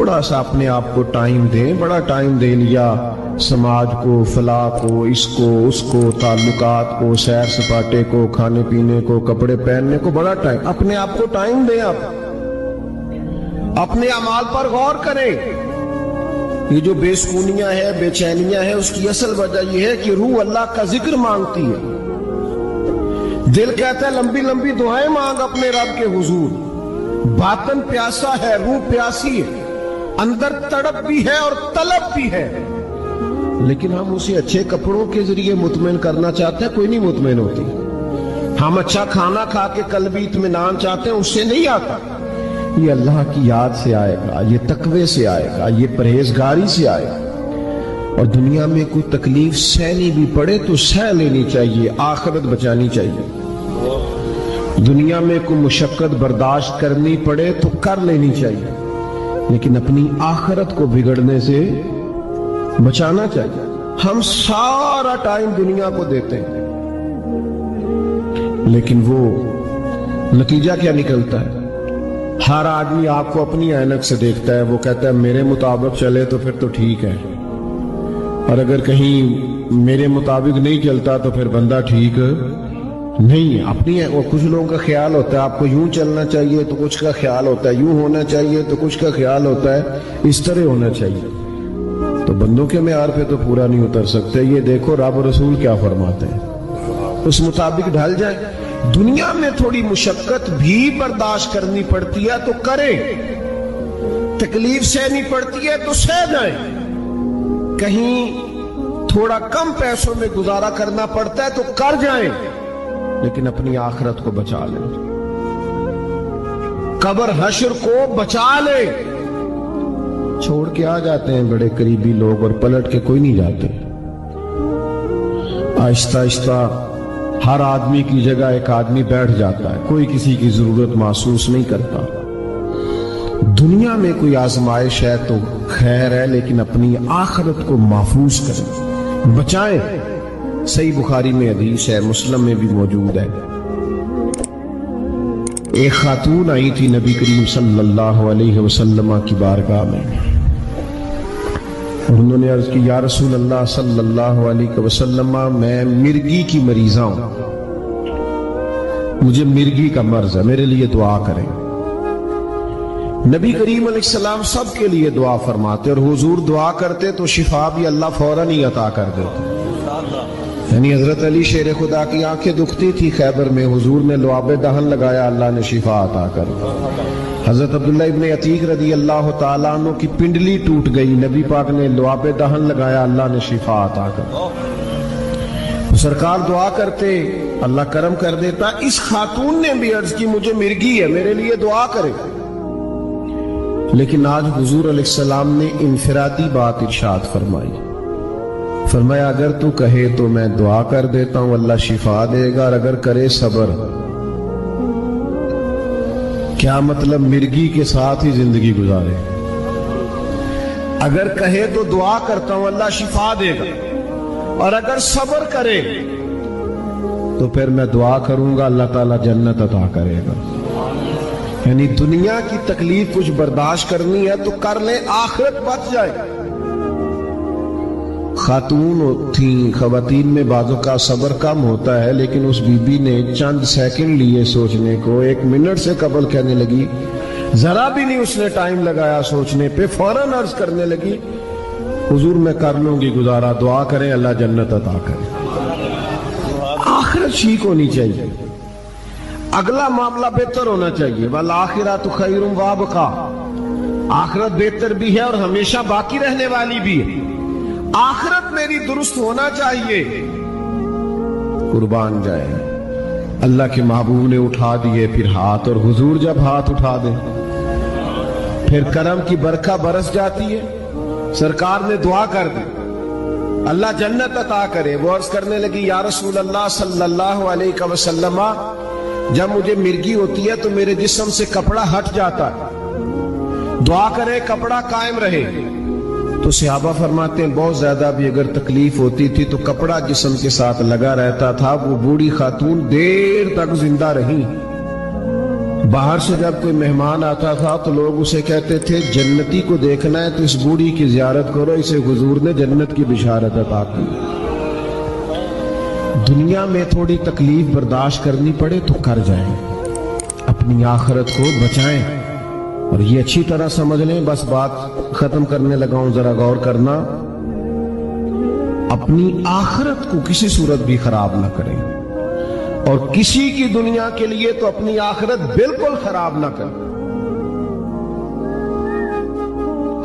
تھوڑا سا اپنے آپ کو ٹائم دیں. بڑا ٹائم دے لیا سماج کو, فلاح کو, اس کو اس کو, تعلقات کو, سیر سپاٹے کو, کھانے پینے کو, کپڑے پہننے کو, بڑا ٹائم. اپنے آپ کو ٹائم دیں. آپ اپنے اعمال پر غور کریں. یہ جو بے سکونیاں ہے, بے چینیاں ہے, اس کی اصل وجہ یہ ہے کہ روح اللہ کا ذکر مانگتی ہے. دل کہتا ہے لمبی لمبی دعائیں مانگ اپنے رب کے حضور. باطن پیاسا ہے, روح پیاسی ہے, اندر تڑپ بھی ہے اور طلب بھی ہے, لیکن ہم اسے اچھے کپڑوں کے ذریعے مطمئن کرنا چاہتے ہیں. کوئی نہیں مطمئن ہوتی. ہم اچھا کھانا کھا کے قلبی اطمینان چاہتے ہیں, اس سے نہیں آتا. یہ اللہ کی یاد سے آئے گا, یہ تقوی سے آئے گا, یہ پرہیزگاری سے آئے گا. اور دنیا میں کوئی تکلیف سہنی بھی پڑے تو سہ لینی چاہیے, آخرت بچانی چاہیے. دنیا میں کوئی مشقت برداشت کرنی پڑے تو کر لینی چاہیے, لیکن اپنی آخرت کو بگڑنے سے بچانا چاہیے. ہم سارا ٹائم دنیا کو دیتے ہیں, لیکن وہ نتیجہ کیا نکلتا ہے؟ ہر آدمی آپ کو اپنی عینک سے دیکھتا ہے. وہ کہتا ہے میرے مطابق چلے تو پھر تو ٹھیک ہے, اور اگر کہیں میرے مطابق نہیں چلتا تو پھر بندہ ٹھیک نہیں ہے. اپنی کچھ لوگوں کا خیال ہوتا ہے آپ کو یوں چلنا چاہیے, تو کچھ کا خیال ہوتا ہے یوں ہونا چاہیے, تو کچھ کا خیال ہوتا ہے اس طرح ہونا چاہیے. تو بندوں کے معیار پہ تو پورا نہیں اتر سکتے. یہ دیکھو رب رسول کیا فرماتے ہیں, اس مطابق ڈھل جائیں. دنیا میں تھوڑی مشقت بھی برداشت کرنی پڑتی ہے تو کریں, تکلیف سہنی پڑتی ہے تو سہ جائیں. کہیں تھوڑا کم پیسوں میں گزارا کرنا پڑتا ہے تو کر جائیں, لیکن اپنی آخرت کو بچا لیں, قبر حشر کو بچا لیں. چھوڑ کے آ جاتے ہیں بڑے قریبی لوگ اور پلٹ کے کوئی نہیں جاتے. آہستہ آہستہ ہر آدمی کی جگہ ایک آدمی بیٹھ جاتا ہے, کوئی کسی کی ضرورت محسوس نہیں کرتا. دنیا میں کوئی آزمائش ہے تو خیر ہے, لیکن اپنی آخرت کو محفوظ کریں, بچائیں. صحیح بخاری میں حدیث ہے, مسلم میں بھی موجود ہے. ایک خاتون آئی تھی نبی کریم صلی اللہ علیہ وسلم کی بارگاہ میں, اور انہوں نے عرض کی یا رسول اللہ صلی اللہ علیہ وسلم, میں مرگی کی مریضہ ہوں, مجھے مرگی کا مرض ہے, میرے لیے دعا کریں. نبی کریم علیہ السلام سب کے لیے دعا فرماتے, اور حضور دعا کرتے تو شفا بھی اللہ فوراً ہی عطا کر دیتے. یعنی حضرت علی شیر خدا کی آنکھیں دکھتی تھی خیبر میں, حضور نے لعاب دہن لگایا, اللہ نے شفا عطا کر دی. حضرت عبداللہ ابن عتیق رضی اللہ تعالیٰ عنہ کی پنڈلی ٹوٹ گئی, نبی پاک نے لعاب دہن لگایا, اللہ نے شفا عطا کر دی. سرکار دعا کرتے, اللہ کرم کر دیتا. اس خاتون نے بھی عرض کی مجھے مرگی ہے, میرے لیے دعا کرے. لیکن آج حضور علیہ السلام نے انفرادی بات ارشاد فرمائی. فرمایا اگر تو کہے تو میں دعا کر دیتا ہوں, اللہ شفا دے گا, اور اگر کرے صبر. کیا مطلب؟ مرگی کے ساتھ ہی زندگی گزارے. اگر کہے تو دعا کرتا ہوں اللہ شفا دے گا, اور اگر صبر کرے تو پھر میں دعا کروں گا اللہ تعالیٰ جنت عطا کرے گا. یعنی دنیا کی تکلیف کچھ برداشت کرنی ہے تو کر لیں, آخرت بچ جائے. خاتون تھیں, خواتین میں بعضوں کا صبر کم ہوتا ہے, لیکن اس بی بی نے چند سیکنڈ لیے سوچنے کو, 1 منٹ سے قبل کہنے لگی, ذرا بھی نہیں اس نے ٹائم لگایا سوچنے پہ, فوراً عرض کرنے لگی حضور میں کر لوں گی گزارا, دعا کریں اللہ جنت عطا کرے. آخرت ٹھیک ہونی چاہیے, اگلا معاملہ بہتر ہونا چاہیے. والآخرۃ خیر وابقیٰ, آخرت بہتر بھی ہے اور ہمیشہ باقی رہنے والی بھی ہے. آخرت میری درست ہونا چاہیے. قربان جائے, اللہ کے محبوب نے اٹھا دیے پھر ہاتھ, اور حضور جب ہاتھ اٹھا دے پھر کرم کی برکھا برس جاتی ہے. سرکار نے دعا کر دی اللہ جنت عطا کرے. وہ عرض کرنے لگی یا رسول اللہ صلی اللہ علیہ وسلم, جب مجھے مرگی ہوتی ہے تو میرے جسم سے کپڑا ہٹ جاتا ہے, دعا کرے کپڑا قائم رہے. تو صحابہ فرماتے ہیں بہت زیادہ بھی اگر تکلیف ہوتی تھی تو کپڑا جسم کے ساتھ لگا رہتا تھا. وہ بوڑھی خاتون دیر تک زندہ رہی, باہر سے جب کوئی مہمان آتا تھا تو لوگ اسے کہتے تھے جنتی کو دیکھنا ہے تو اس بوڑھی کی زیارت کرو، اسے حضور نے جنت کی بشارت عطا کی۔ دنیا میں تھوڑی تکلیف برداشت کرنی پڑے تو کر جائیں، اپنی آخرت کو بچائیں۔ اور یہ اچھی طرح سمجھ لیں، بس بات ختم کرنے لگا ہوں، ذرا غور کرنا، اپنی آخرت کو کسی صورت بھی خراب نہ کریں، اور کسی کی دنیا کے لیے تو اپنی آخرت بالکل خراب نہ کریں۔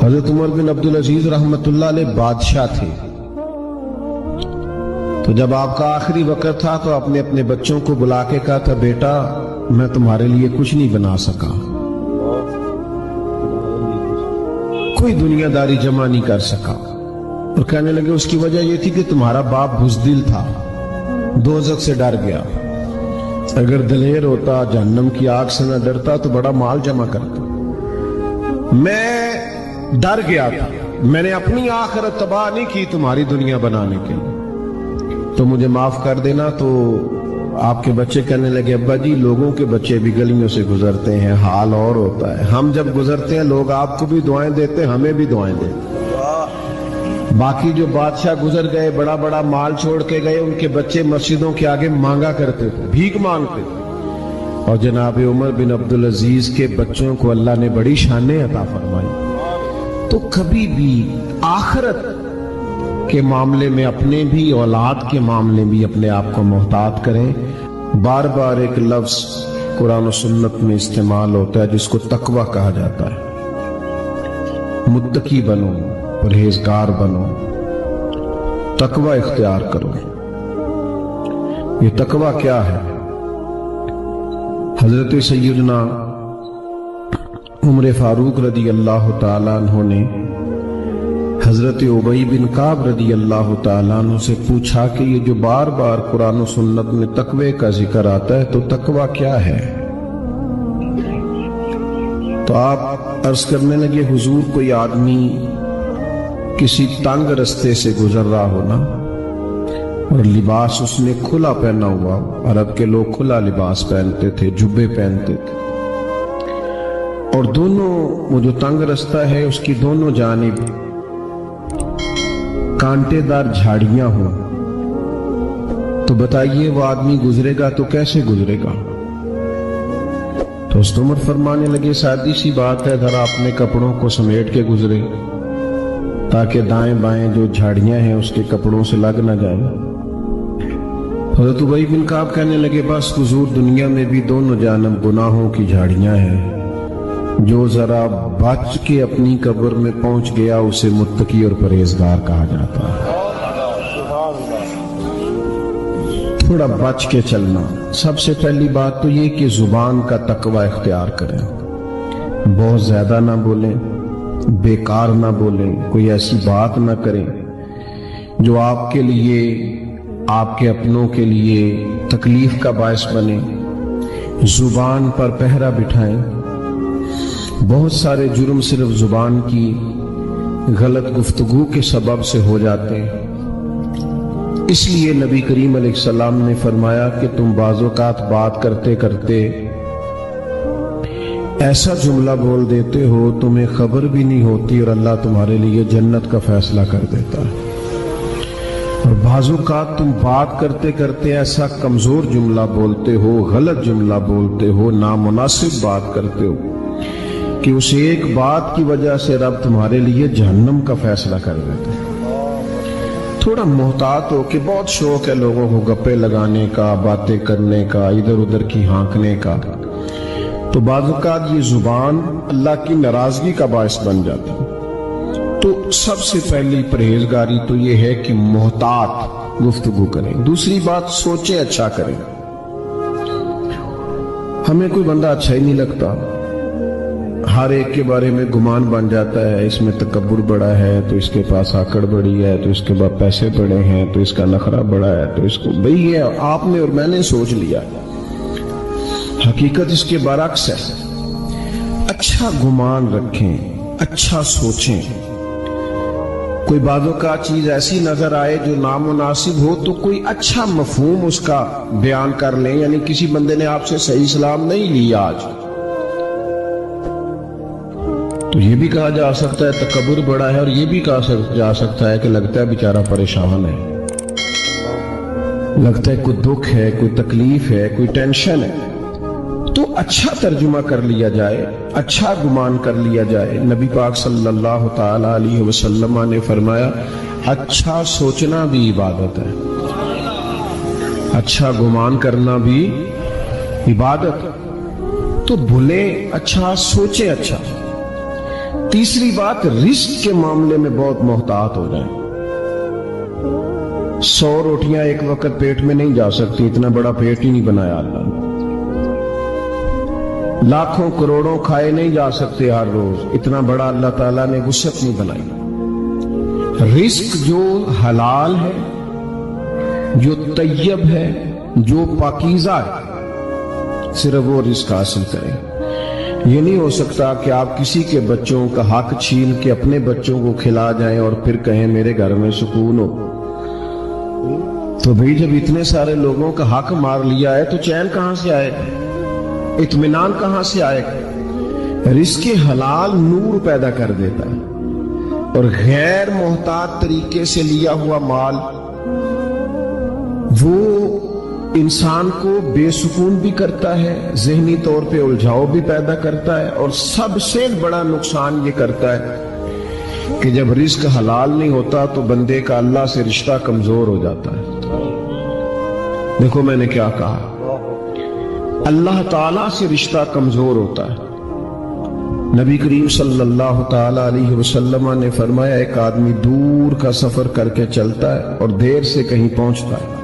حضرت عمر بن عبدالعزیز رحمت اللہ علیہ بادشاہ تھے، تو جب آپ کا آخری وقت تھا تو اپنے اپنے بچوں کو بلا کے کہا تھا، بیٹا میں تمہارے لیے کچھ نہیں بنا سکا، کوئی دنیا داری جمع نہیں کر سکا۔ اور کہنے لگے اس کی وجہ یہ تھی کہ تمہارا باپ بزدل تھا، دوزخ سے ڈر گیا، اگر دلیر ہوتا، جہنم کی آگ سے نہ ڈرتا تو بڑا مال جمع کرتا۔ میں ڈر گیا تھا، میں نے اپنی آخرت تباہ نہیں کی تمہاری دنیا بنانے کے لیے، تو مجھے معاف کر دینا۔ تو آپ کے بچے کہنے لگے، ابا جی لوگوں کے بچے بھی گلیوں سے گزرتے ہیں، حال اور ہوتا ہے، ہم جب گزرتے ہیں لوگ آپ کو بھی دعائیں دیتے ہیں، ہمیں بھی دعائیں دیتے ہیں۔ باقی جو بادشاہ گزر گئے، بڑا بڑا مال چھوڑ کے گئے، ان کے بچے مسجدوں کے آگے مانگا کرتے تھے، بھیک مانگتے تھے، اور جناب عمر بن عبدالعزیز کے بچوں کو اللہ نے بڑی شانیں عطا فرمائی۔ تو کبھی بھی آخرت کے معاملے میں، اپنے بھی اولاد کے معاملے بھی اپنے آپ کو محتاط کریں۔ بار بار ایک لفظ قرآن و سنت میں استعمال ہوتا ہے جس کو تقوی کہا جاتا ہے۔ متقی بنو، پرہیزگار بنو، تقوی اختیار کرو۔ یہ تقوی کیا ہے؟ حضرت سیدنا عمر فاروق رضی اللہ تعالیٰ عنہ نے حضرت ابی بن کعب رضی اللہ تعالیٰ عنہ سے پوچھا کہ یہ جو بار بار قرآن و سنت میں تقوی کا ذکر آتا ہے تو تقوی کیا ہے؟ تو آپ عرض کرنے لگے، حضور کوئی آدمی کسی تنگ رستے سے گزر رہا ہونا اور لباس اس نے کھلا پہنا ہوا، عرب کے لوگ کھلا لباس پہنتے تھے، جبے پہنتے تھے، اور دونوں وہ جو تنگ رستہ ہے اس کی دونوں جانب کانٹے دار جھاڑیاں ہوں، تو بتائیے وہ آدمی گزرے گا تو کیسے گزرے گا؟ تو حضرت عمر فرمانے لگے، سادی سی بات ہے، ذرا اپنے کپڑوں کو سمیٹ کے گزرے تاکہ دائیں بائیں جو جھاڑیاں ہیں اس کے کپڑوں سے لگ نہ جائیں۔ حضرت ابی بن کعب کہنے لگے، بس حضور دنیا میں بھی دونوں جانب گناہوں کی جھاڑیاں ہیں، جو ذرا بچ کے اپنی قبر میں پہنچ گیا اسے متقی اور پرہیزگار کہا جاتا ہے۔ تھوڑا بچ کے چلنا۔ سب سے پہلی بات تو یہ کہ زبان کا تقوی اختیار کریں، بہت زیادہ نہ بولیں، بیکار نہ بولیں، کوئی ایسی بات نہ کریں جو آپ کے لیے، آپ کے اپنوں کے لیے تکلیف کا باعث بنے۔ زبان پر پہرا بٹھائیں۔ بہت سارے جرم صرف زبان کی غلط گفتگو کے سبب سے ہو جاتے ہیں، اس لیے نبی کریم علیہ السلام نے فرمایا کہ تم بعض اوقات بات کرتے کرتے ایسا جملہ بول دیتے ہو تمہیں خبر بھی نہیں ہوتی، اور اللہ تمہارے لیے جنت کا فیصلہ کر دیتا ہے۔ اور بعض اوقات تم بات کرتے کرتے ایسا کمزور جملہ بولتے ہو، غلط جملہ بولتے ہو، نامناسب بات کرتے ہو کہ اس ایک بات کی وجہ سے رب تمہارے لیے جہنم کا فیصلہ کر دیتا ہے۔ تھوڑا محتاط ہو کہ بہت شوق ہے لوگوں کو گپے لگانے کا، باتیں کرنے کا، ادھر ادھر کی ہانکنے کا، تو بعض اوقات یہ زبان اللہ کی ناراضگی کا باعث بن جاتی ہے۔ تو سب سے پہلی پرہیزگاری تو یہ ہے کہ محتاط گفتگو کریں۔ دوسری بات، سوچیں، اچھا کریں۔ ہمیں کوئی بندہ اچھا ہی نہیں لگتا، ہر ایک کے بارے میں گمان بن جاتا ہے، اس میں تکبر بڑا ہے تو اس کے پاس آکڑ بڑی ہے، تو اس کے بعد پیسے بڑے ہیں تو اس کا نخرہ بڑا ہے، تو اس کو بھئی یہ آپ نے اور میں نے سوچ لیا، حقیقت اس کے برعکس ہے۔ اچھا گمان رکھیں، اچھا سوچیں۔ کوئی بعضوں کا چیز ایسی نظر آئے جو نامناسب ہو تو کوئی اچھا مفہوم اس کا بیان کر لیں، یعنی کسی بندے نے آپ سے صحیح سلام نہیں لی آج، تو یہ بھی کہا جا سکتا ہے تکبر بڑا ہے، اور یہ بھی کہا جا سکتا ہے کہ لگتا ہے بیچارہ پریشان ہے، لگتا ہے کوئی دکھ ہے، کوئی تکلیف ہے، کوئی ٹینشن ہے۔ تو اچھا ترجمہ کر لیا جائے، اچھا گمان کر لیا جائے۔ نبی پاک صلی اللہ تعالی علیہ وسلم نے فرمایا اچھا سوچنا بھی عبادت ہے، اچھا گمان کرنا بھی عبادت۔ تو بھولیں اچھا، سوچیں اچھا۔ تیسری بات، رزق کے معاملے میں بہت محتاط ہو جائیں۔ 100 روٹیاں ایک وقت پیٹ میں نہیں جا سکتی، اتنا بڑا پیٹ ہی نہیں بنایا اللہ نے۔ لاکھوں کروڑوں کھائے نہیں جا سکتے ہر روز، اتنا بڑا اللہ تعالیٰ نے وسعت نہیں بنائی۔ رزق جو حلال ہے، جو طیب ہے، جو پاکیزہ ہے، صرف وہ رزق حاصل کریں۔ یہ نہیں ہو سکتا کہ آپ کسی کے بچوں کا حق چھین کے اپنے بچوں کو کھلا جائیں اور پھر کہیں میرے گھر میں سکون ہو۔ تو بھئی جب اتنے سارے لوگوں کا حق مار لیا ہے تو چین کہاں سے آئے گا، اطمینان کہاں سے آئے گا؟ رزق حلال نور پیدا کر دیتا ہے، اور غیر محتاط طریقے سے لیا ہوا مال وہ انسان کو بے سکون بھی کرتا ہے، ذہنی طور پہ الجھاؤ بھی پیدا کرتا ہے، اور سب سے بڑا نقصان یہ کرتا ہے کہ جب رزق حلال نہیں ہوتا تو بندے کا اللہ سے رشتہ کمزور ہو جاتا ہے۔ دیکھو میں نے کیا کہا، اللہ تعالیٰ سے رشتہ کمزور ہوتا ہے۔ نبی کریم صلی اللہ تعالی علیہ وسلم نے فرمایا ایک آدمی دور کا سفر کر کے چلتا ہے اور دیر سے کہیں پہنچتا ہے۔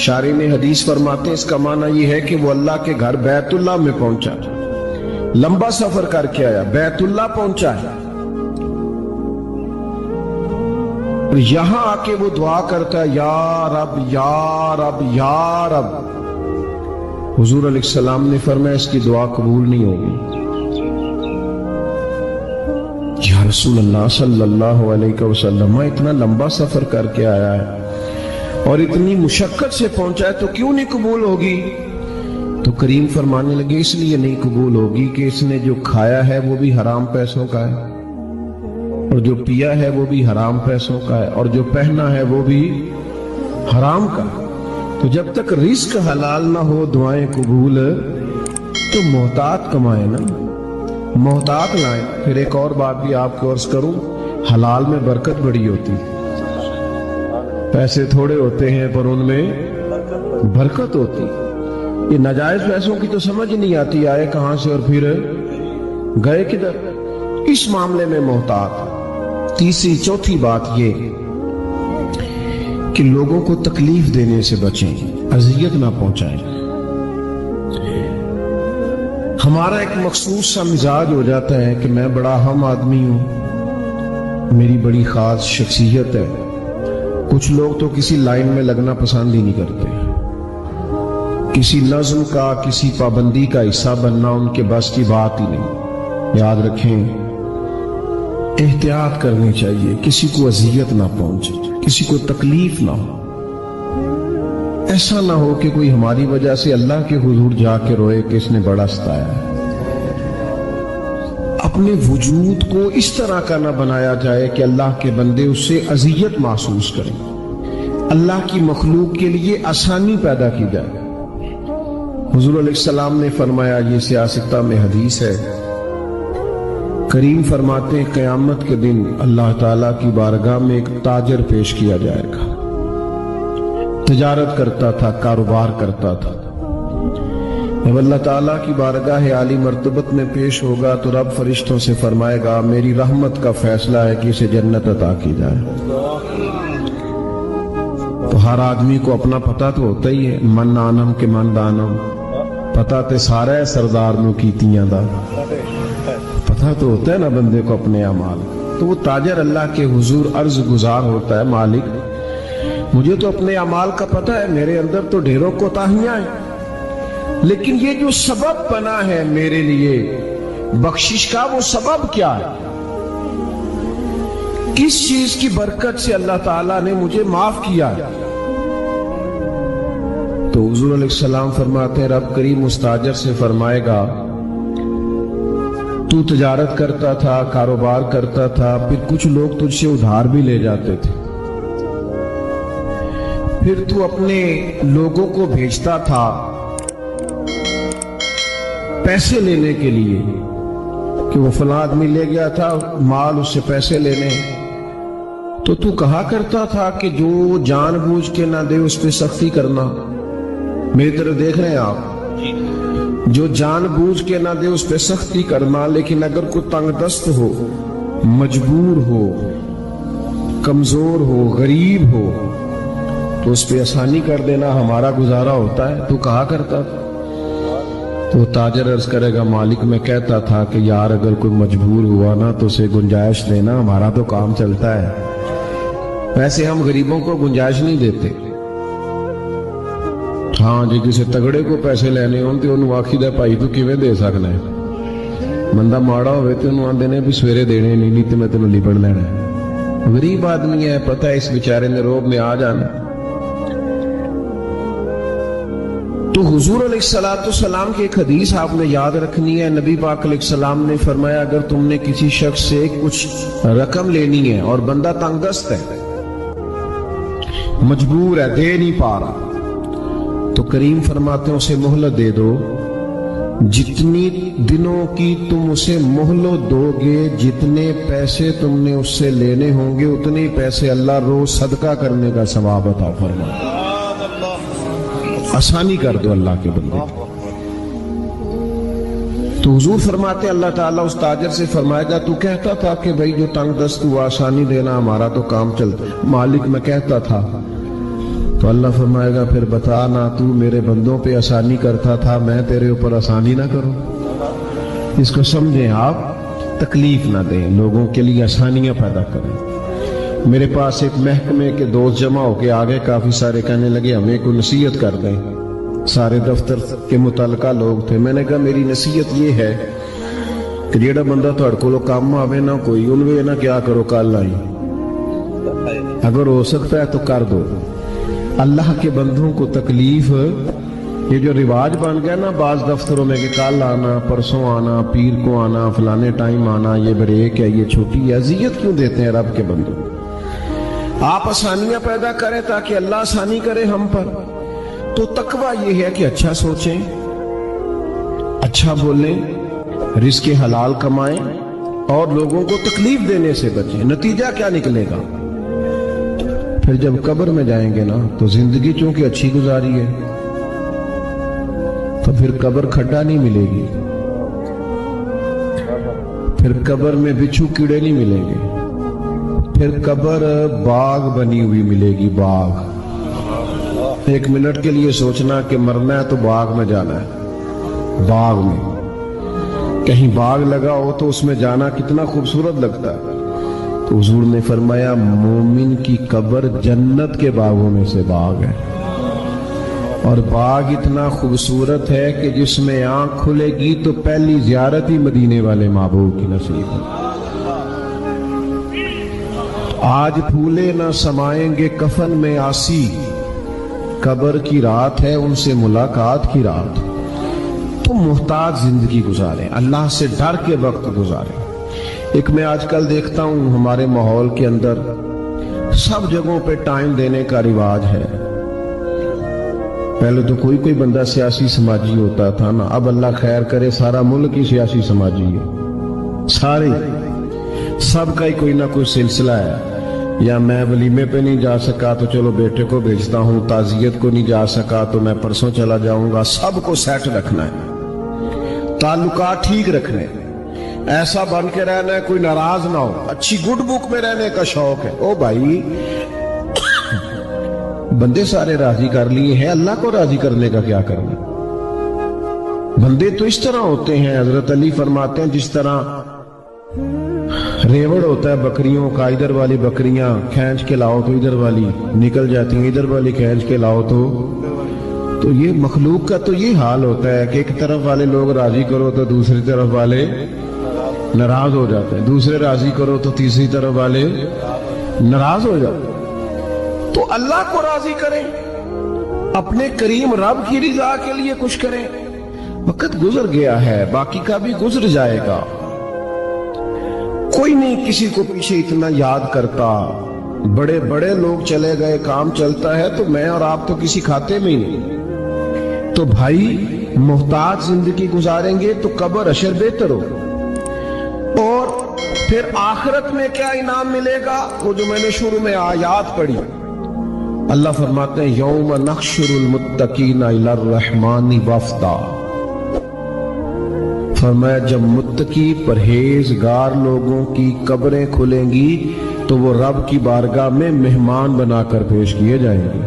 شارح حدیث فرماتے ہیں اس کا معنی یہ ہے کہ وہ اللہ کے گھر بیت اللہ میں پہنچا، لمبا سفر کر کے آیا، بیت اللہ پہنچا ہے، اور یہاں آ کے وہ دعا کرتا ہے یا رب یا رب یا رب۔ حضور علیہ السلام نے فرمایا اس کی دعا قبول نہیں ہوگی۔ یا رسول اللہ صلی اللہ علیہ وسلم، اتنا لمبا سفر کر کے آیا ہے اور اتنی مشقت سے پہنچا ہے تو کیوں نہیں قبول ہوگی؟ تو کریم فرمانے لگے اس لیے نہیں قبول ہوگی کہ اس نے جو کھایا ہے وہ بھی حرام پیسوں کا ہے، اور جو پیا ہے وہ بھی حرام پیسوں کا ہے، اور جو پہنا ہے وہ بھی حرام کا۔ تو جب تک رزق حلال نہ ہو دعائیں قبول، تو محتاط کمائیں نا، محتاط لائیں۔ پھر ایک اور بات بھی آپ کو عرض کروں، حلال میں برکت بڑی ہوتی، پیسے تھوڑے ہوتے ہیں پر ان میں برکت ہوتی۔ یہ ناجائز پیسوں کی تو سمجھ نہیں آتی، آئے کہاں سے اور پھر گئے کدھر، اس معاملے میں محتاط۔ تیسری چوتھی بات یہ کہ لوگوں کو تکلیف دینے سے بچیں، اذیت نہ پہنچائیں۔ ہمارا ایک مخصوص سا مزاج ہو جاتا ہے کہ میں بڑا اہم آدمی ہوں، میری بڑی خاص شخصیت ہے۔ کچھ لوگ تو کسی لائن میں لگنا پسند ہی نہیں کرتے، کسی نظم کا، کسی پابندی کا حصہ بننا ان کے بس کی بات ہی نہیں۔ یاد رکھیں، احتیاط کرنی چاہیے، کسی کو اذیت نہ پہنچے، کسی کو تکلیف نہ ہو۔ ایسا نہ ہو کہ کوئی ہماری وجہ سے اللہ کے حضور جا کے روئے کہ اس نے بڑا ستایا ہے۔ اپنے وجود کو اس طرح کا نہ بنایا جائے کہ اللہ کے بندے اس سے اذیت محسوس کریں، اللہ کی مخلوق کے لیے آسانی پیدا کی جائے۔ حضور علیہ السلام نے فرمایا، یہ سیاستہ میں حدیث ہے، کریم فرماتے ہیں قیامت کے دن اللہ تعالیٰ کی بارگاہ میں ایک تاجر پیش کیا جائے گا، تجارت کرتا تھا، کاروبار کرتا تھا۔ جب اللہ تعالیٰ کی بارگاہ عالی مرتبت میں پیش ہوگا تو رب فرشتوں سے فرمائے گا میری رحمت کا فیصلہ ہے کہ اسے جنت عطا کی جائے۔ تو ہر آدمی کو اپنا پتہ تو ہوتا ہی ہے، من نانم کے من دانم، پتہ تے سارا ہے سردار نو کیتیاں دا، پتہ تو ہوتا ہے نا بندے کو اپنے اعمال۔ تو وہ تاجر اللہ کے حضور عرض گزار ہوتا ہے، مالک مجھے تو اپنے اعمال کا پتہ ہے، میرے اندر تو ڈھیروں کوتاہیاں ہیں، لیکن یہ جو سبب بنا ہے میرے لیے بخشش کا، وہ سبب کیا ہے؟ کس چیز کی برکت سے اللہ تعالیٰ نے مجھے معاف کیا؟ تو حضور علیہ السلام فرماتے ہیں رب کریم اس تاجر سے فرمائے گا تو تجارت کرتا تھا، کاروبار کرتا تھا، پھر کچھ لوگ تجھ سے ادھار بھی لے جاتے تھے، پھر تو اپنے لوگوں کو بھیجتا تھا پیسے لینے کے لیے کہ وہ فلاں آدمی لے گیا تھا مال، اس سے پیسے لینے، تو کہا کرتا تھا کہ جو جان بوجھ کے نہ دے اس پہ سختی کرنا۔ میری طرف دیکھ رہے ہیں آپ؟ جو جان بوجھ کے نہ دے اس پہ سختی کرنا، لیکن اگر کوئی تنگ دست ہو، مجبور ہو، کمزور ہو، غریب ہو تو اس پہ آسانی کر دینا ہمارا گزارا ہوتا ہے، تو کہا کرتا تھا۔ تو تاجر عرض کرے گا مالک میں کہتا تھا کہ یار اگر کوئی مجبور ہوا نا تو اسے گنجائش دینا، ہمارا تو کام چلتا ہے، ویسے ہم غریبوں کو گنجائش نہیں دیتے۔ ہاں جی کسی تگڑے کو پیسے لینے ہوں تو انہوں آخی دا پائی تو کیویں دے سکنا ہے، بندہ ماڑا ہوئے تو انہوں آن دینے بھی سویرے دینے نہیں تو میں تینوں لبڑ لینا ہے۔ غریب آدمی ہے، پتہ ہے اس بیچارے نے روب میں آ جانا۔ تو حضور علیہ السلام کی ایک حدیث آپ نے یاد رکھنی ہے۔ نبی پاک علیہ السلام نے فرمایا اگر تم نے کسی شخص سے کچھ رقم لینی ہے اور بندہ تنگ دست ہے، مجبور ہے، دے نہیں پا رہا، تو کریم فرماتے ہیں اسے مہلت دے دو، جتنی دنوں کی تم اسے مہلت دو گے، جتنے پیسے تم نے اس سے لینے ہوں گے اتنے پیسے اللہ روز صدقہ کرنے کا ثواب عطا فرمائے۔ آسانی کر دو اللہ کے بندے۔ تو حضور فرماتے اللہ تعالیٰ اس تاجر سے فرمائے گا تو کہتا تھا کہ بھئی جو تنگ دست ہوا آسانی دینا ہمارا تو کام چلتا، مالک میں کہتا تھا، تو اللہ فرمائے گا پھر بتا نا تو میرے بندوں پہ آسانی کرتا تھا، میں تیرے اوپر آسانی نہ کروں۔ اس کو سمجھیں آپ، تکلیف نہ دیں، لوگوں کے لیے آسانیاں پیدا کریں۔ میرے پاس ایک محکمے کے دوست جمع ہو کے آگے کافی سارے کہنے لگے ہمیں کوئی نصیحت کر دیں، سارے دفتر کے متعلقہ لوگ تھے۔ میں نے کہا میری نصیحت یہ ہے کہ جیڑا بندہ تھوڑے کولو کام آوے نہ کوئی انوے نہ کیا کرو کل آئی، اگر ہو سکتا ہے تو کر دو۔ اللہ کے بندوں کو تکلیف، یہ جو رواج بن گیا نا بعض دفتروں میں کہ کل آنا، پرسوں آنا، پیر کو آنا، فلانے ٹائم آنا، یہ بریک ہے، یہ چھٹی ہے، اذیت کیوں دیتے ہیں رب کے بندوں؟ آپ آسانیاں پیدا کریں تاکہ اللہ آسانی کرے ہم پر۔ تو تقویٰ یہ ہے کہ اچھا سوچیں، اچھا بولیں، رزق حلال کمائیں اور لوگوں کو تکلیف دینے سے بچیں۔ نتیجہ کیا نکلے گا؟ پھر جب قبر میں جائیں گے نا تو زندگی چونکہ اچھی گزاری ہے تو پھر قبر کھڈا نہیں ملے گی، پھر قبر میں بچھو کیڑے نہیں ملیں گے، پھر قبر باغ بنی ہوئی ملے گی، باغ۔ ایک منٹ کے لیے سوچنا کہ مرنا ہے تو باغ میں جانا ہے، باغ میں کہیں باغ لگا ہو تو اس میں جانا کتنا خوبصورت لگتا ہے۔ تو حضور نے فرمایا مومن کی قبر جنت کے باغوں میں سے باغ ہے، اور باغ اتنا خوبصورت ہے کہ جس میں آنکھ کھلے گی تو پہلی زیارت ہی مدینے والے محبوب کی نصیب ہے۔ آج پھولے نہ سمائیں گے کفن میں آسی، قبر کی رات ہے ان سے ملاقات کی رات۔ تو محتاط زندگی گزاریں، اللہ سے ڈر کے وقت گزاریں۔ ایک میں آج کل دیکھتا ہوں ہمارے ماحول کے اندر سب جگہوں پہ ٹائم دینے کا رواج ہے۔ پہلے تو کوئی بندہ سیاسی سماجی ہوتا تھا نا، اب اللہ خیر کرے سارا ملک ہی سیاسی سماجی ہے، سارے سب کا ہی کوئی نہ کوئی سلسلہ ہے۔ یا میں ولیمے پہ نہیں جا سکا تو چلو بیٹے کو بھیجتا ہوں، تعزیت کو نہیں جا سکا تو میں پرسوں چلا جاؤں گا۔ سب کو سیٹ رکھنا ہے، تعلقات ٹھیک رکھنے، ایسا بن کے رہنا ہے کوئی ناراض نہ ہو، اچھی گڈ بک میں رہنے کا شوق ہے۔ او بھائی بندے سارے راضی کر لیے ہیں، اللہ کو راضی کرنے کا کیا کرنا؟ بندے تو اس طرح ہوتے ہیں، حضرت علی فرماتے ہیں جس طرح ریوڑ ہوتا ہے بکریوں کا، ادھر والی بکریاں کھینچ کے لاؤ تو ادھر والی نکل جاتی ہیں، ادھر والی کھینچ کے لاؤ تو یہ مخلوق کا تو یہ حال ہوتا ہے کہ ایک طرف والے لوگ راضی کرو تو دوسری طرف والے ناراض ہو جاتے ہیں، دوسرے راضی کرو تو تیسری طرف والے ناراض ہو جاتے ہیں۔ تو اللہ کو راضی کریں، اپنے کریم رب کی رضا کے لیے کچھ کریں۔ وقت گزر گیا ہے، باقی کا بھی گزر جائے گا۔ کوئی نہیں کسی کو پیچھے اتنا یاد کرتا. بڑے بڑے لوگ چلے گئے, کام چلتا ہے, تو میں اور آپ تو کسی کھاتے میں ہی نہیں. تو بھائی محتاج زندگی گزاریں گے تو قبر اشر بہتر ہو. اور پھر آخرت میں کیا انعام ملے گا, وہ جو میں نے شروع میں آیات پڑھی, اللہ فرماتے ہیں یوم نحشر المتقین الی الرحمن وفدا. فرمایا جب متقی پرہیزگار لوگوں کی قبریں کھلیں گی تو وہ رب کی بارگاہ میں مہمان بنا کر پیش کیے جائیں گے.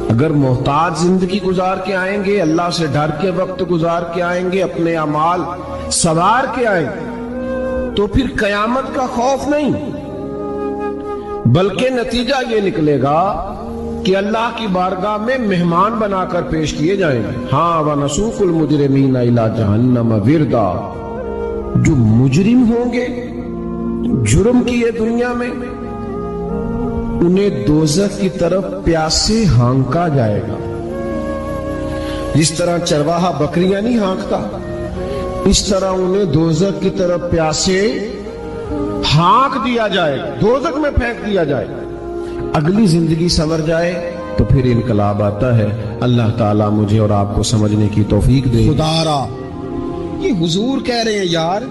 اگر محتاج زندگی گزار کے آئیں گے, اللہ سے ڈر کے وقت گزار کے آئیں گے, اپنے اعمال سنوار کے آئیں گے, تو پھر قیامت کا خوف نہیں, بلکہ نتیجہ یہ نکلے گا کہ اللہ کی بارگاہ میں مہمان بنا کر پیش کیے جائیں گے. ہاں وَنَسُوقُ الْمُجْرِمِينَ إِلَى جَهَنَّمَ وِرْدًا. جو مجرم ہوں گے, جرم کیے دنیا میں, انہیں دوزخ کی طرف پیاسے ہانکا جائے گا. جس طرح چرواہا بکریاں نہیں ہانکتا, اس طرح انہیں دوزخ کی طرف پیاسے ہانک دیا جائے گا, دوزخ میں پھینک دیا جائے گا. اگلی زندگی سنور جائے تو پھر انقلاب آتا ہے. اللہ تعالیٰ مجھے اور آپ کو سمجھنے کی توفیق دے. خدارا یہ حضور کہہ رہے ہیں یار,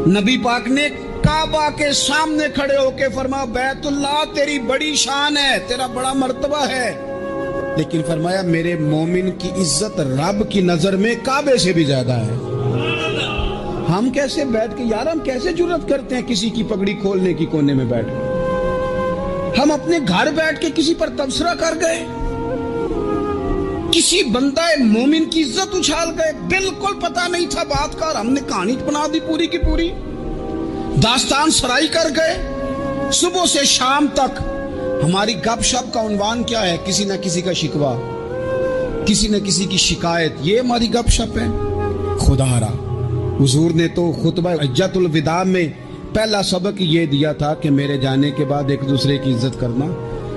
نبی پاک نے کعبہ کے سامنے کھڑے ہو کے فرمایا بیت اللہ تیری بڑی شان ہے, تیرا بڑا مرتبہ ہے, لیکن فرمایا میرے مومن کی عزت رب کی نظر میں کعبے سے بھی زیادہ ہے. ہم کیسے بیٹھ کے یار, ہم کیسے جرأت کرتے ہیں کسی کی پگڑی کھولنے کی کونے میں بیٹھ کے؟ ہم اپنے گھر بیٹھ کے کسی پر تبصرہ کر گئے, کسی بندہ مومن کی عزت اچھال گئے, بالکل پتہ نہیں تھا بات کا, اور ہم نے کہانی بنا دی پوری کی پوری, داستان سرائی کر گئے. صبح سے شام تک ہماری گپ شپ کا عنوان کیا ہے؟ کسی نہ کسی کا شکوہ, کسی نہ کسی کی شکایت, یہ ہماری گپ شپ ہے. خدا را حضور نے تو خطبہ حجۃ الوداع میں پہلا سبق یہ دیا تھا کہ میرے جانے کے بعد ایک دوسرے کی عزت کرنا,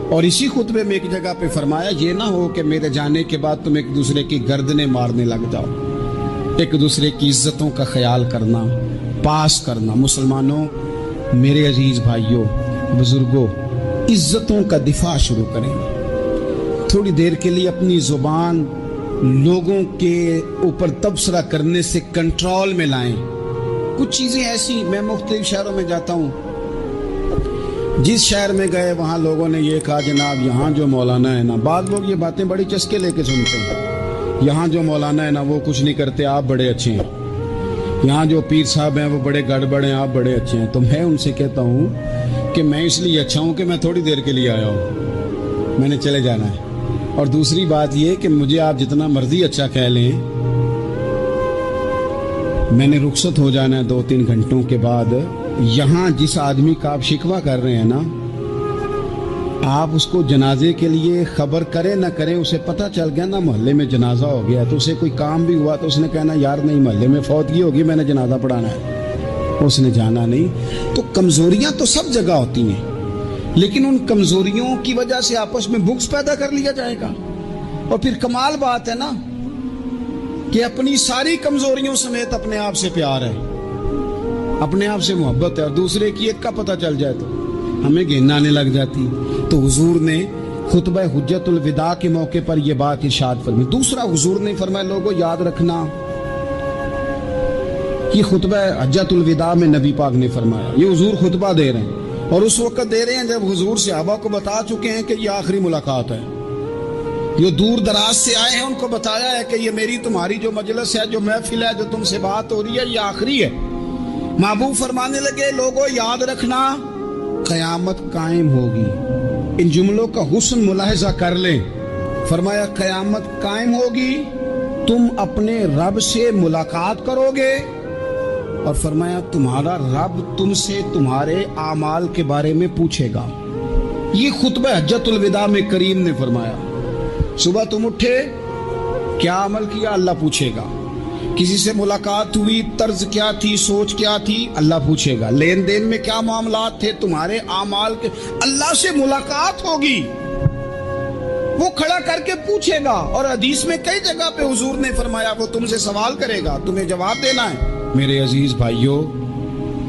اور اسی خطبے میں ایک جگہ پہ فرمایا یہ نہ ہو کہ میرے جانے کے بعد تم ایک دوسرے کی گردنیں مارنے لگ جاؤ. ایک دوسرے کی عزتوں کا خیال کرنا, پاس کرنا. مسلمانوں, میرے عزیز بھائیوں, بزرگوں, عزتوں کا دفاع شروع کریں. تھوڑی دیر کے لیے اپنی زبان لوگوں کے اوپر تبصرہ کرنے سے کنٹرول میں لائیں. کچھ چیزیں ایسی, میں مختلف شہروں میں جاتا ہوں, جس شہر میں گئے وہاں لوگوں نے یہ کہا جناب یہاں جو مولانا ہے نا, بعض لوگ یہ باتیں بڑی چسکے لے کے سنتے ہیں, یہاں جو مولانا ہے نا وہ کچھ نہیں کرتے, آپ بڑے اچھے ہیں. یہاں جو پیر صاحب ہیں وہ بڑے گڑبڑ ہیں, آپ بڑے اچھے ہیں. تو میں ان سے کہتا ہوں کہ میں اس لیے اچھا ہوں کہ میں تھوڑی دیر کے لیے آیا ہوں, میں نے چلے جانا ہے. اور دوسری بات یہ کہ مجھے آپ جتنا مرضی اچھا کہہ لیں, میں نے رخصت ہو جانا ہے 2-3 گھنٹوں کے بعد. یہاں جس آدمی کا آپ شکوہ کر رہے ہیں نا, آپ اس کو جنازے کے لیے خبر کریں نہ کریں, اسے پتہ چل گیا نا محلے میں جنازہ ہو گیا, تو اسے کوئی کام بھی ہوا تو اس نے کہنا یار نہیں محلے میں فوتگی ہوگی, میں نے جنازہ پڑھانا ہے, اس نے جانا نہیں. تو کمزوریاں تو سب جگہ ہوتی ہیں, لیکن ان کمزوریوں کی وجہ سے آپس میں بغض پیدا کر لیا جائے گا. اور پھر کمال بات ہے نا کہ اپنی ساری کمزوریوں سمیت اپنے آپ سے پیار ہے, اپنے آپ سے محبت ہے, اور دوسرے کی ایک کا پتہ چل جائے تو ہمیں گھن آنے لگ جاتی. تو حضور نے خطبہ حجۃ الوداع کے موقع پر یہ بات ارشاد فرمائی. دوسرا حضور نے فرمایا لوگوں یاد رکھنا, یہ خطبہ حجۃ الوداع میں نبی پاک نے فرمایا, یہ حضور خطبہ دے رہے ہیں, اور اس وقت دے رہے ہیں جب حضور صحابہ کو بتا چکے ہیں کہ یہ آخری ملاقات ہے. جو دور دراز سے آئے ہیں ان کو بتایا ہے کہ یہ میری تمہاری جو مجلس ہے, جو محفل ہے, جو تم سے بات ہو رہی ہے, یہ آخری ہے. محبوب فرمانے لگے لوگوں یاد رکھنا قیامت قائم ہوگی. ان جملوں کا حسن ملاحظہ کر لیں. فرمایا قیامت قائم ہوگی, تم اپنے رب سے ملاقات کرو گے, اور فرمایا تمہارا رب تم سے تمہارے اعمال کے بارے میں پوچھے گا. یہ خطبہ حجۃ الوداع میں کریم نے فرمایا. صبح تم اٹھے, کیا عمل کیا, اللہ پوچھے گا. کسی سے ملاقات ہوئی, طرز کیا تھی, سوچ کیا تھی, اللہ پوچھے گا. لین دین میں کیا معاملات تھے, تمہارے اعمال کے, اللہ سے ملاقات ہوگی, وہ کھڑا کر کے پوچھے گا. اور حدیث میں کئی جگہ پہ حضور نے فرمایا وہ تم سے سوال کرے گا, تمہیں جواب دینا ہے. میرے عزیز بھائیوں,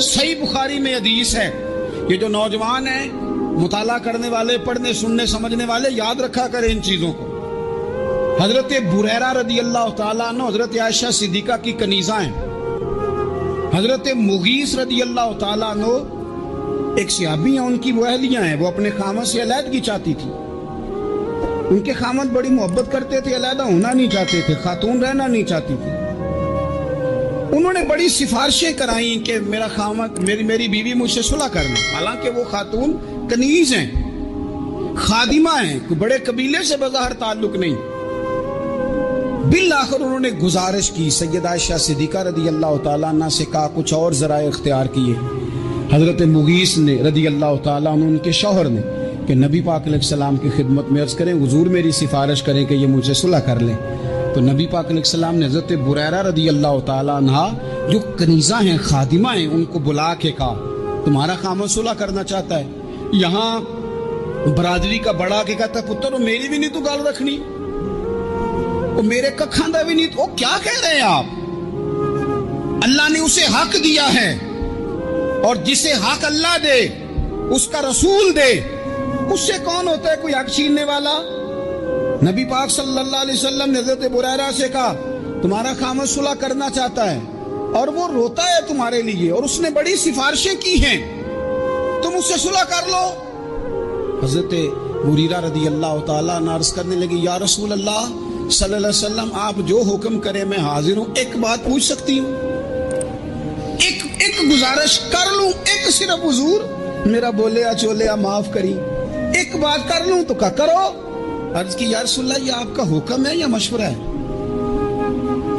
صحیح بخاری میں حدیث ہے. یہ جو نوجوان ہیں مطالعہ کرنے والے, پڑھنے سننے سمجھنے والے, یاد رکھا کریں ان چیزوں کو. حضرت بریرہ رضی اللہ تعالیٰ عنہ حضرت عائشہ صدیقہ کی کنیزہ ہیں. حضرت مغیث رضی اللہ تعالیٰ عنہ ایک صحابی ہیں, ان کی وہ اہلیہ ہیں, وہ اپنے خامد سے علیحدگی چاہتی تھی. ان کے خامد بڑی محبت کرتے تھے, علیحدہ ہونا نہیں چاہتے تھے, خاتون رہنا نہیں چاہتی تھی. انہوں نے بڑی سفارشیں کرائیں کہ میرا خامد, میری بیوی مجھ سے صلح کر لے. حالانکہ وہ خاتون کنیز ہیں, خادمہ ہیں, کوئی بڑے قبیلے سے بظاہر تعلق نہیں. بالآخر انہوں نے گزارش کی, سیدہ عائشہ صدیقہ رضی اللہ تعالیٰ عنہ سے کہا, کچھ اور ذرائع اختیار کیے. حضرت مغیث نے رضی اللہ تعالیٰ عنہ, ان کے شوہر نے, کہ نبی پاک علیہ السلام کی خدمت میں عرض کریں, حضور میری سفارش کریں کہ یہ مجھ سے صلح کر لیں. تو نبی پاک علیہ السلام نے حضرت بریرہ رضی اللہ تعالیٰ عنہ جو کنیزہ ہیں, خادمہ ہیں, ان کو بلا کے کہا تمہارا خامد صلح کرنا چاہتا ہے. یہاں برادری کا بڑا کے کہتا ہے, پتر میری بھی نہیں تو گال رکھنی, وہ میرے ککھاں دا بھی نہیں تو. کیا کہہ رہے ہیں آپ؟ اللہ نے اسے حق دیا ہے, اور جسے حق اللہ دے اس کا رسول دے, اس سے کون ہوتا ہے کوئی حق چھیننے والا؟ نبی پاک صلی اللہ علیہ وسلم نے حضرت بریرہ سے کہا تمہارا خامد صلح کرنا چاہتا ہے اور وہ روتا ہے تمہارے لیے, اور اس نے بڑی سفارشیں کی ہیں, تم اس سے صلح کر لو. حضرت بریرہ رضی اللہ تعالیٰ عنہ عرض کرنے لگی, یا رسول اللہ صلی اللہ علیہ وسلم, آپ جو حکم کرے میں حاضر ہوں. ایک بات پوچھ سکتی ہوں, ایک گزارش کر لوں, ایک صرف حضور میرا بولیا چولیا معاف کری, ایک بات کر لوں؟ تو کہا کرو. عرض کی, یا رسول اللہ یہ آپ کا حکم ہے یا مشورہ ہے؟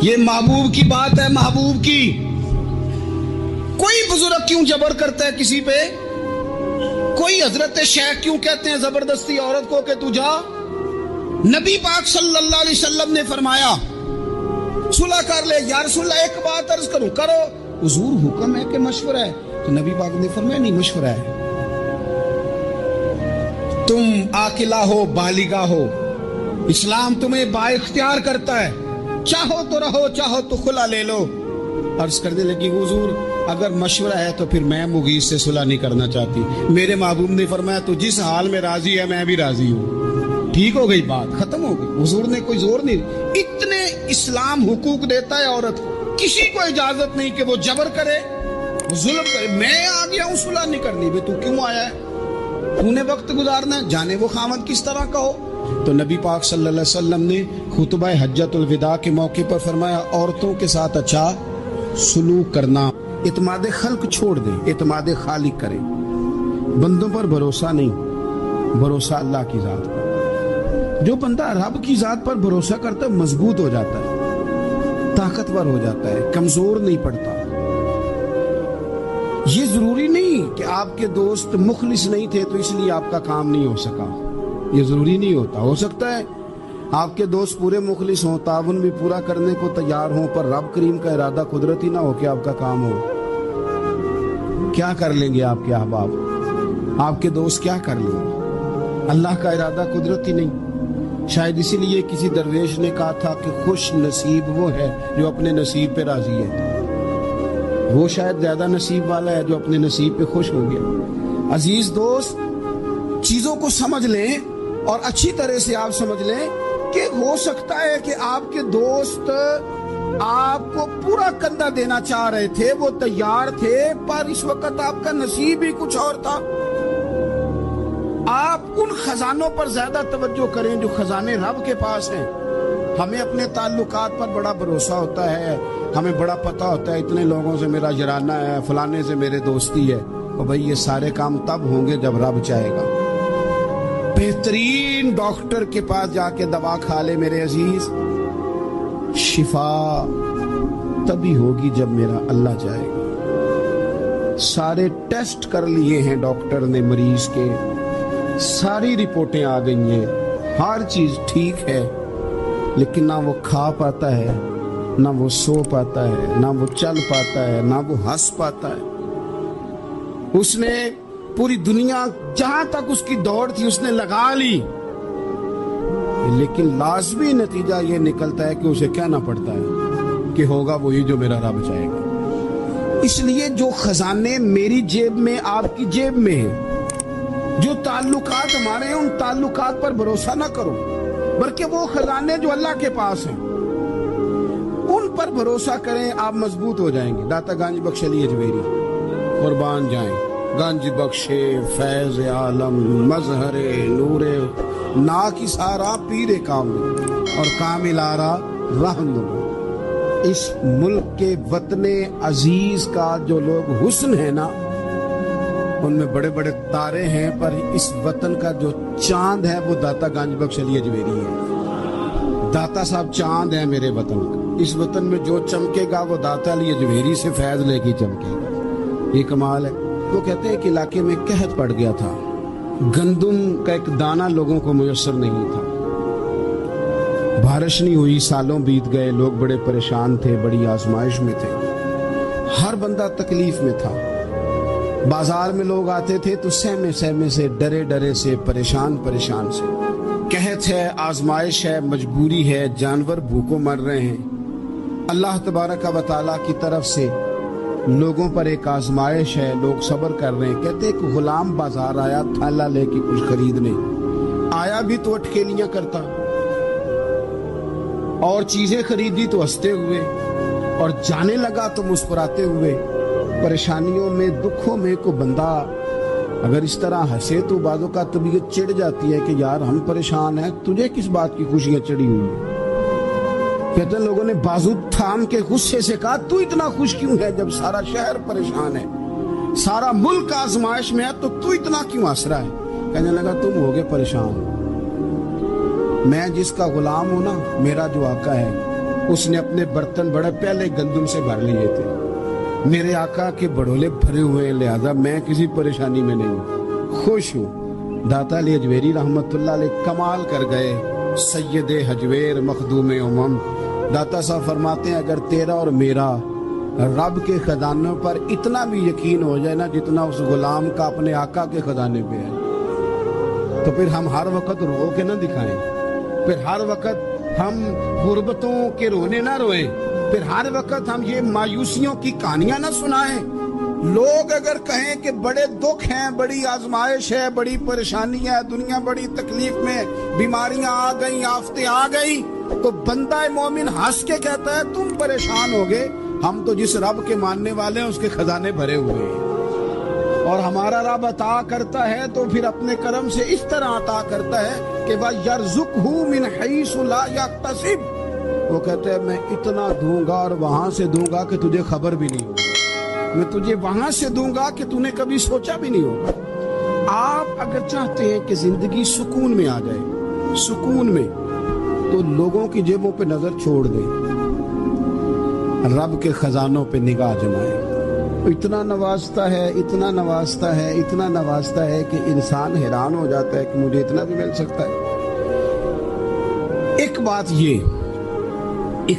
یہ محبوب کی بات ہے, محبوب کی. کوئی بزرگ کیوں جبر کرتا ہے کسی پہ؟ کوئی حضرت شیخ کیوں کہتے ہیں زبردستی عورت کو کہ تو جا؟ نبی پاک صلی اللہ علیہ وسلم نے فرمایا صلح کر لے. یا رسول اللہ ایک بات عرض کروں؟ کرو. حضور حکم ہے کہ مشورہ ہے؟ تو نبی پاک نے فرمایا نہیں, مشورہ ہے. تم عاقلہ ہو, بالغہ ہو, اسلام تمہیں با اختیار کرتا ہے, چاہو تو رہو, چاہو تو خلا لے لو. عرض کرنے لگی, حضور اگر مشورہ ہے تو پھر میں مغیث سے صلح نہیں کرنا چاہتی. میرے محبوب نے فرمایا تو جس حال میں راضی ہے میں بھی راضی ہوں. ٹھیک ہو گئی, بات ختم ہو گئی. حضور نے کوئی زور نہیں. اتنے اسلام حقوق دیتا ہے عورت کو, کسی کو اجازت نہیں کہ وہ جبر کرے, ظلم کرے. میں آ گیا ہوں صلح نہیں کرنی, بھی تو کیوں آیا ہے؟ تو نے وقت گزارنا ہے, جانے وہ خامد کس طرح کا ہو. تو نبی پاک صلی اللہ علیہ وسلم نے خطبہ حجۃ الوداع کے موقع پر فرمایا, عورتوں کے ساتھ اچھا سلوک کرنا, اعتماد خلق چھوڑ دیں, اعتماد خالق کریں. بندوں پر بھروسہ نہیں, بھروسہ اللہ کی ذات پر. جو بندہ رب کی ذات پر بھروسہ کرتا ہے مضبوط ہو جاتا ہے, طاقتور ہو جاتا ہے, کمزور نہیں پڑتا. یہ ضروری نہیں کہ آپ کے دوست مخلص نہیں تھے تو اس لیے آپ کا کام نہیں ہو سکا, یہ ضروری نہیں ہوتا. ہو سکتا ہے آپ کے دوست پورے مخلص ہوں, تعاون بھی پورا کرنے کو تیار ہوں, پر رب کریم کا ارادہ قدرتی نہ ہو کہ آپ کا کام ہو. کیا کر لیں گے آپ کے احباب, آپ کے دوست کیا کر لیں گے؟ اللہ کا ارادہ قدرتی نہیں. شاید اسی لیے کسی درویش نے کہا تھا کہ خوش نصیب وہ ہے جو اپنے نصیب پہ راضی ہے. وہ شاید زیادہ نصیب والا ہے جو اپنے نصیب پہ خوش ہو گیا. عزیز دوست, چیزوں کو سمجھ لیں اور اچھی طرح سے آپ سمجھ لیں کہ ہو سکتا ہے کہ آپ کے دوست آپ کو پورا کندھا دینا چاہ رہے تھے, وہ تیار تھے, پر اس وقت آپ کا نصیب ہی کچھ اور تھا. آپ ان خزانوں پر زیادہ توجہ کریں جو خزانے رب کے پاس ہیں. ہمیں اپنے تعلقات پر بڑا بھروسہ ہوتا ہے, ہمیں بڑا پتہ ہوتا ہے اتنے لوگوں سے میرا جرانہ ہے, فلانے سے میرے دوستی ہے. اور بھائی یہ سارے کام تب ہوں گے جب رب چاہے گا. بہترین ڈاکٹر کے پاس جا کے دوا کھا لے میرے عزیز, شفا تبھی ہوگی جب میرا اللہ چاہے گا. سارے ٹیسٹ کر لیے ہیں ڈاکٹر نے مریض کے, ساری رپورٹیں آ گئی ہیں, ہر چیز ٹھیک ہے, لیکن نہ وہ کھا پاتا ہے, نہ وہ سو پاتا ہے, نہ وہ چل پاتا ہے, نہ وہ ہنس پاتا ہے. اس نے پوری دنیا جہاں تک اس کی دوڑ تھی اس نے لگا لی, لیکن لازمی نتیجہ یہ نکلتا ہے کہ اسے کہنا پڑتا ہے کہ ہوگا وہی جو میرا رب چاہے گا. اس لیے جو خزانے میری جیب میں آپ کی جیب میں ہیں, جو تعلقات ہمارے ہیں, ان تعلقات پر بھروسہ نہ کرو, بلکہ وہ خزانے جو اللہ کے پاس ہیں ان پر بھروسہ کریں, آپ مضبوط ہو جائیں گے. داتا گنج بخش علی اجمیری قربان جائیں. گنج بخش فیض عالم مظہر نور نا کی سارا پیر کامل اور کامل آرا رہنما. اس ملک کے وطن عزیز کا جو لوگ حسن ہے نا, ان میں بڑے بڑے تارے ہیں, پر اس وطن کا جو چاند ہے وہ داتا گنج بخش علی اجمیری ہے. داتا صاحب چاند ہے میرے وطن کا. اس وطن میں جو چمکے گا وہ داتا علی اجمیری سے فیض لے کے چمکے گا. یہ کمال ہے. وہ کہتے ہیں کہ علاقے میں قحط پڑ گیا تھا, گندم کا ایک دانہ لوگوں کو میسر نہیں تھا, بارش نہیں ہوئی, سالوں بیت گئے, لوگ بڑے پریشان تھے, بڑی آزمائش میں تھے, ہر بندہ تکلیف میں تھا. بازار میں لوگ آتے تھے تو سہمے سہمے سے, ڈرے ڈرے سے, پریشان پریشان سے. قحط ہے, آزمائش ہے, مجبوری ہے, جانور بھوکوں مر رہے ہیں. اللہ تبارک و تعالیٰ کی طرف سے لوگوں پر ایک آزمائش ہے, لوگ صبر کر رہے ہیں. کہتے ایک غلام بازار آیا تھالا لے کے کچھ خریدنے, آیا بھی تو اٹکیلیاں کرتا, اور چیزیں خریدی تو ہنستے ہوئے, اور جانے لگا تو مسکراتے ہوئے. پریشانیوں میں, دکھوں میں کو بندہ اگر اس طرح ہنسے تو بعضوں کا طبیعت چڑ جاتی ہے کہ یار ہم پریشان ہیں, تجھے کس بات کی خوشیاں چڑی ہوئی ہیں. کہتے ہیں لوگوں نے بازو تھام کے غصے سے کہا تو اتنا خوش کیوں ہے جب سارا شہر پریشان ہے, سارا ملک آزمائش میں ہے, تو اتنا کیوں ہنس رہا ہے. کہنے لگا تم ہوگے پریشان. میں جس کا غلام ہوں نا, میرا جو آقا ہے, اس نے اپنے برتن بڑے پہلے گندم سے بھر لیے تھے. میرے آقا کے بڑولے بھرے ہوئے ہیں, لہذا میں کسی پریشانی میں نہیں ہوں, خوش ہوں. داتا علی اجمیری رحمت اللہ علیہ کمال کر گئے, سید حجویر مخدوم امم. داتا صاحب فرماتے ہیں اگر تیرا اور میرا رب کے خزانوں پر اتنا بھی یقین ہو جائے نا جتنا اس غلام کا اپنے آقا کے خزانے پہ ہے, تو پھر ہم ہر وقت رو کے نہ دکھائیں, پھر ہر وقت ہم غربتوں کے رونے نہ روئیں, پھر ہر وقت ہم یہ مایوسیوں کی کہانیاں نہ سنائیں. لوگ اگر کہیں کہ بڑے دکھ ہیں, بڑی آزمائش ہے, بڑی پریشانی ہے, دنیا بڑی تکلیف میں, بیماریاں آ گئیں, آفتیں آ گئیں, تو بندہ مومن ہنس کے کہتا ہے تم پریشان ہوگے, ہم تو جس رب کے ماننے والے ہیں اس کے خزانے بھرے ہوئے ہیں, اور ہمارا رب عطا کرتا ہے تو پھر اپنے کرم سے اس طرح عطا کرتا ہے کہ وَيَرْزُقْهُ مِنْ حَيْثُ لَا يَحْتَسِبُ. وہ کہتے ہیں میں اتنا دوں گا اور وہاں سے دوں گا کہ تجھے خبر بھی نہیں ہوگی, میں تجھے وہاں سے دوں گا کہ تو نے کبھی سوچا بھی نہیں ہوگا. آپ اگر چاہتے ہیں کہ زندگی سکون میں آ جائے, سکون میں, تو لوگوں کی جیبوں پہ نظر چھوڑ دیں, رب کے خزانوں پہ نگاہ جمائیں. اتنا نوازتا ہے, اتنا نوازتا ہے, اتنا نوازتا ہے کہ انسان حیران ہو جاتا ہے کہ مجھے اتنا بھی مل سکتا ہے. ایک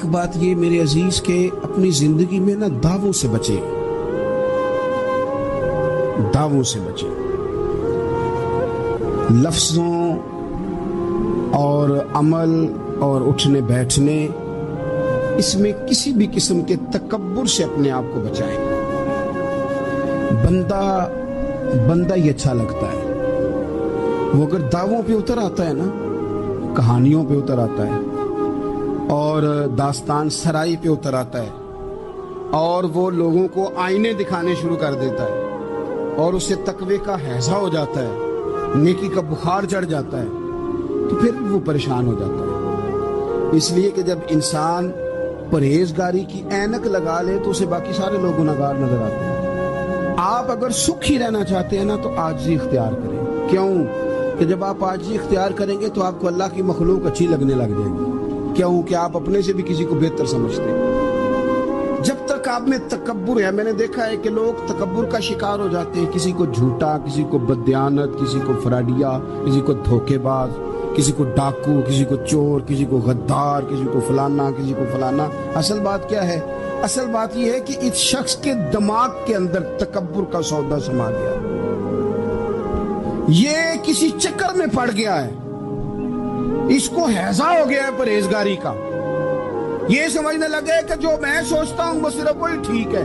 بات یہ میرے عزیز کہ اپنی زندگی میں نا دعووں سے بچیں, دعووں سے بچیں. لفظوں اور عمل اور اٹھنے بیٹھنے, اس میں کسی بھی قسم کے تکبر سے اپنے آپ کو بچائیں. بندہ یہ اچھا لگتا ہے, وہ اگر دعووں پہ اتر آتا ہے نا, کہانیوں پہ اتر آتا ہے, اور داستان سرائی پہ اتر آتا ہے, اور وہ لوگوں کو آئینے دکھانے شروع کر دیتا ہے, اور اسے تقوی کا ہیضہ ہو جاتا ہے, نیکی کا بخار چڑھ جاتا ہے, تو پھر وہ پریشان ہو جاتا ہے. اس لیے کہ جب انسان پرہیزگاری کی اینک لگا لے تو اسے باقی سارے لوگ گناہگار نظر آتے ہیں. آپ اگر سکھی رہنا چاہتے ہیں نا تو عاجزی اختیار کریں. کیوں کہ جب آپ عاجزی اختیار کریں گے تو آپ کو اللہ کی مخلوق اچھی لگنے لگ جائے گی. کیوں کہ آپ اپنے سے بھی کسی کو بہتر سمجھتے ہیں. جب تک آپ میں تکبر ہے, میں نے دیکھا ہے کہ لوگ تکبر کا شکار ہو جاتے ہیں, کسی کو جھوٹا, کسی کو بددیانت, کسی کو فراڈیا, کسی کو دھوکے باز, کسی کو ڈاکو, کسی کو چور, کسی کو غدار, کسی کو فلانا, کسی کو فلانا. اصل بات کیا ہے؟ اصل بات یہ ہے کہ اس شخص کے دماغ کے اندر تکبر کا سودا سما گیا, یہ کسی چکر میں پڑ گیا ہے, اس کو ہیضہ ہو گیا ہے پرہیزگاری کا. یہ سمجھنے لگے کہ جو میں سوچتا ہوں وہ صرف وہی ٹھیک ہے.